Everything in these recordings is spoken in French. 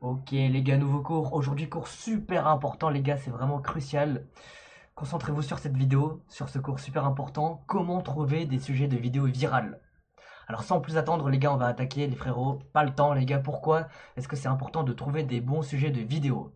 Ok les gars, nouveau cours. Aujourd'hui cours super important les gars, c'est vraiment crucial. Concentrez-vous sur cette vidéo, sur ce cours super important. Comment trouver des sujets de vidéos virales. Alors sans plus attendre les gars, on va attaquer les frérots. Pas le temps les gars, pourquoi est-ce que c'est important de trouver des bons sujets de vidéo?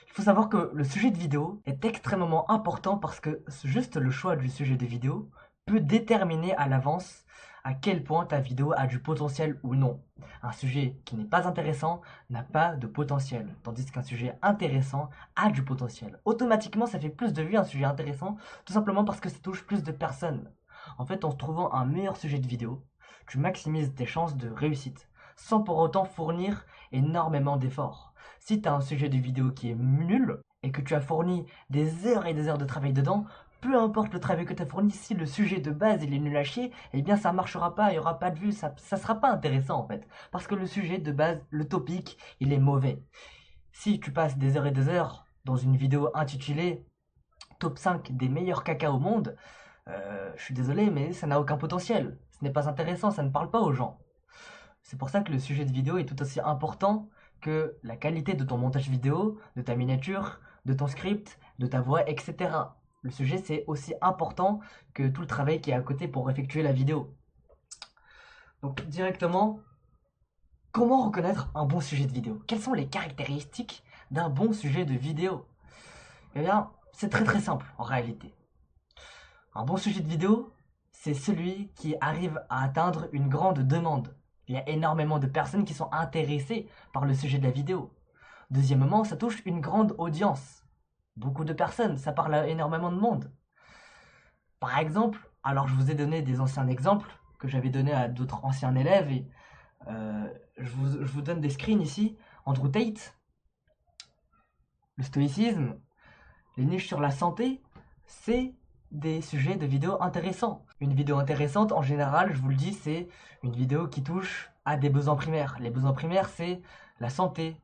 Il faut savoir que le sujet de vidéo est extrêmement important parce que juste le choix du sujet de vidéo peut déterminer à l'avance à quel point ta vidéo a du potentiel ou non. Un sujet qui n'est pas intéressant n'a pas de potentiel, tandis qu'un sujet intéressant a du potentiel. Automatiquement, ça fait plus de vues un sujet intéressant, tout simplement parce que ça touche plus de personnes. En fait, en trouvant un meilleur sujet de vidéo, tu maximises tes chances de réussite, sans pour autant fournir énormément d'efforts. Si tu as un sujet de vidéo qui est nul et que tu as fourni des heures et des heures de travail dedans, peu importe le travail que tu as fourni, si le sujet de base il est nul à chier, eh bien ça marchera pas, il y aura pas de vues, ça sera pas intéressant en fait. Parce que le sujet de base, le topic, il est mauvais. Si tu passes des heures et des heures dans une vidéo intitulée Top 5 des meilleurs caca au monde, je suis désolé, mais ça n'a aucun potentiel. Ce n'est pas intéressant, ça ne parle pas aux gens. C'est pour ça que le sujet de vidéo est tout aussi important que la qualité de ton montage vidéo, de ta miniature, de ton script, de ta voix, etc. Le sujet, c'est aussi important que tout le travail qui est à côté pour effectuer la vidéo. Donc directement, comment reconnaître un bon sujet de vidéo? Quelles sont les caractéristiques d'un bon sujet de vidéo? Eh bien, c'est très très simple en réalité. Un bon sujet de vidéo, c'est celui qui arrive à atteindre une grande demande. Il y a énormément de personnes qui sont intéressées par le sujet de la vidéo. Deuxièmement, ça touche une grande audience. Beaucoup de personnes, ça parle à énormément de monde. Par exemple, alors je vous ai donné des anciens exemples que j'avais donnés à d'autres anciens élèves et je vous donne des screens ici. Andrew Tate, le stoïcisme, les niches sur la santé, c'est des sujets de vidéos intéressants. Une vidéo intéressante, en général, je vous le dis, c'est une vidéo qui touche à des besoins primaires. Les besoins primaires, c'est la santé,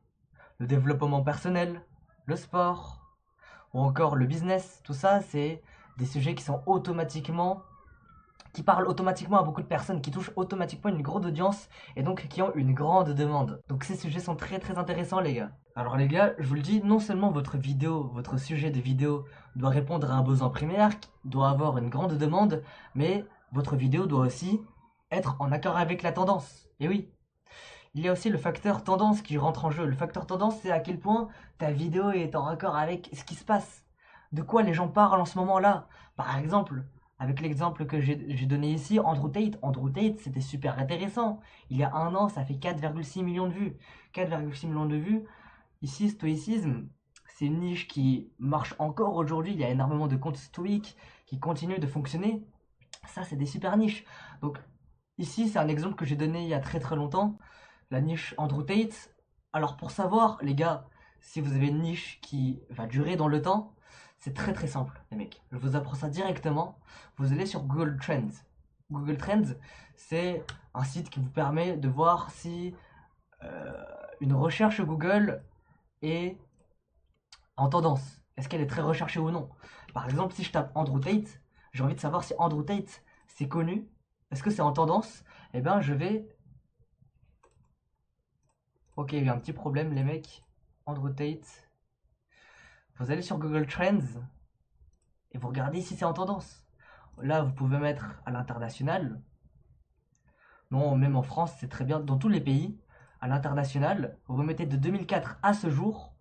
le développement personnel, le sport, ou encore le business. Tout ça, c'est des sujets qui sont automatiquement, qui parlent automatiquement à beaucoup de personnes, qui touchent automatiquement une grande audience et donc qui ont une grande demande. Donc ces sujets sont très très intéressants les gars. Alors les gars, je vous le dis, non seulement votre vidéo, votre sujet de vidéo doit répondre à un besoin primaire, doit avoir une grande demande, mais votre vidéo doit aussi être en accord avec la tendance. Et oui, il y a aussi le facteur tendance qui rentre en jeu. Le facteur tendance, c'est à quel point ta vidéo est en raccord avec ce qui se passe. De quoi les gens parlent en ce moment-là. Par exemple, avec l'exemple que j'ai donné ici, Andrew Tate. Andrew Tate, c'était super intéressant. Il y a un an, ça fait 4,6 millions de vues. 4,6 millions de vues. Ici, stoïcisme, c'est une niche qui marche encore aujourd'hui. Il y a énormément de comptes stoïques qui continuent de fonctionner. Ça, c'est des super niches. Donc, ici, c'est un exemple que j'ai donné il y a très très longtemps. La niche Andrew Tate. Alors, pour savoir, les gars, si vous avez une niche qui va durer dans le temps, c'est très très simple, les mecs. Je vous apprends ça directement. Vous allez sur Google Trends. Google Trends, c'est un site qui vous permet de voir si euh, une recherche Google est en tendance. Est-ce qu'elle est très recherchée ou non? Par exemple, si je tape Andrew Tate, j'ai envie de savoir si Andrew Tate c'est connu. Est-ce que c'est en tendance? Eh bien, je vais. Ok, il y a un petit problème, les mecs. Andrew Tate. Vous allez sur Google Trends et vous regardez si c'est en tendance. Là, vous pouvez mettre à l'international. Non, même en France, c'est très bien. Dans tous les pays, à l'international, vous mettez de 2004 à ce jour.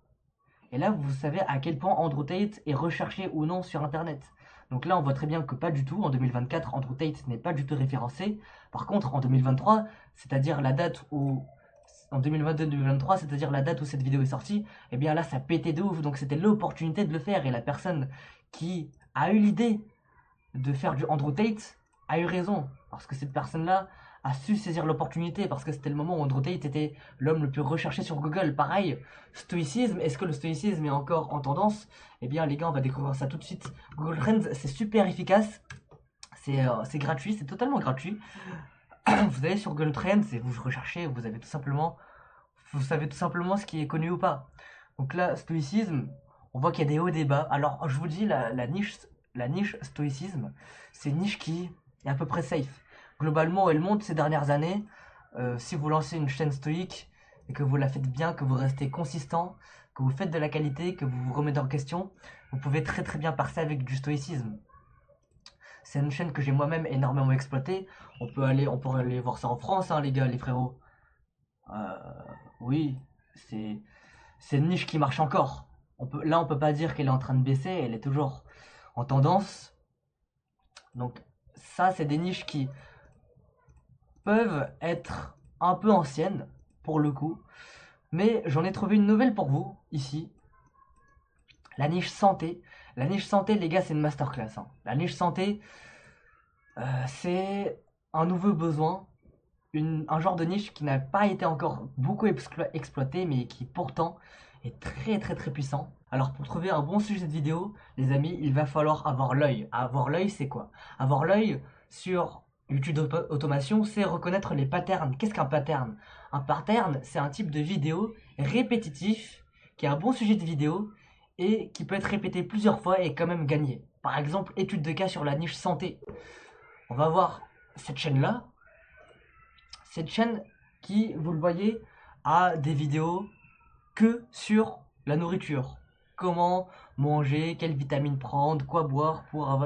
Et là, vous savez à quel point Andrew Tate est recherché ou non sur Internet. Donc là, on voit très bien que pas du tout. En 2024, Andrew Tate n'est pas du tout référencé. Par contre, en 2023, c'est-à-dire la date où... En 2022-2023, c'est-à-dire la date où cette vidéo est sortie, eh bien là, ça pétait de ouf. Donc c'était l'opportunité de le faire. Et la personne qui a eu l'idée de faire du Andrew Tate a eu raison. Parce que cette personne-là a su saisir l'opportunité. Parce que c'était le moment où Andrew Tate était l'homme le plus recherché sur Google. Pareil, stoïcisme, est-ce que le stoïcisme est encore en tendance? Eh bien les gars, on va découvrir ça tout de suite. Google Trends, c'est super efficace. C'est gratuit, c'est totalement gratuit. Vous allez sur Google Trends et vous recherchez, vous avez tout simplement, vous savez tout simplement ce qui est connu ou pas. Donc là, stoïcisme, on voit qu'il y a des hauts et des bas. Alors je vous dis, la niche stoïcisme, c'est une niche qui est à peu près safe. Globalement, elle monte ces dernières années. Si vous lancez une chaîne stoïque, et que vous la faites bien, que vous restez consistant, que vous faites de la qualité, que vous vous remettez en question, vous pouvez très très bien passer avec du stoïcisme. C'est une chaîne que j'ai moi-même énormément exploitée. On peut aller voir ça en France, hein, les gars, les frérots. Euh, oui, c'est c'est une niche qui marche encore. Là, on peut pas dire qu'elle est en train de baisser, elle est toujours en tendance. Donc ça, c'est des niches qui peuvent être un peu anciennes, pour le coup. Mais j'en ai trouvé une nouvelle pour vous, ici. La niche santé. La niche santé, les gars, c'est une masterclass, hein. La niche santé, c'est un nouveau besoin. Un genre de niche qui n'a pas été encore beaucoup exploité, mais qui pourtant est très très très puissant. Alors pour trouver un bon sujet de vidéo, les amis, il va falloir avoir l'œil. Avoir l'œil, c'est quoi? Avoir l'œil sur YouTube Automation, c'est reconnaître les patterns. Qu'est-ce qu'un pattern? Un pattern, c'est un type de vidéo répétitif, qui a un bon sujet de vidéo, et qui peut être répété plusieurs fois et quand même gagner. Par exemple, étude de cas sur la niche santé. On va voir cette chaîne-là. Cette chaîne qui, vous le voyez, a des vidéos que sur la nourriture. Comment manger, quelles vitamines prendre, quoi boire pour avoir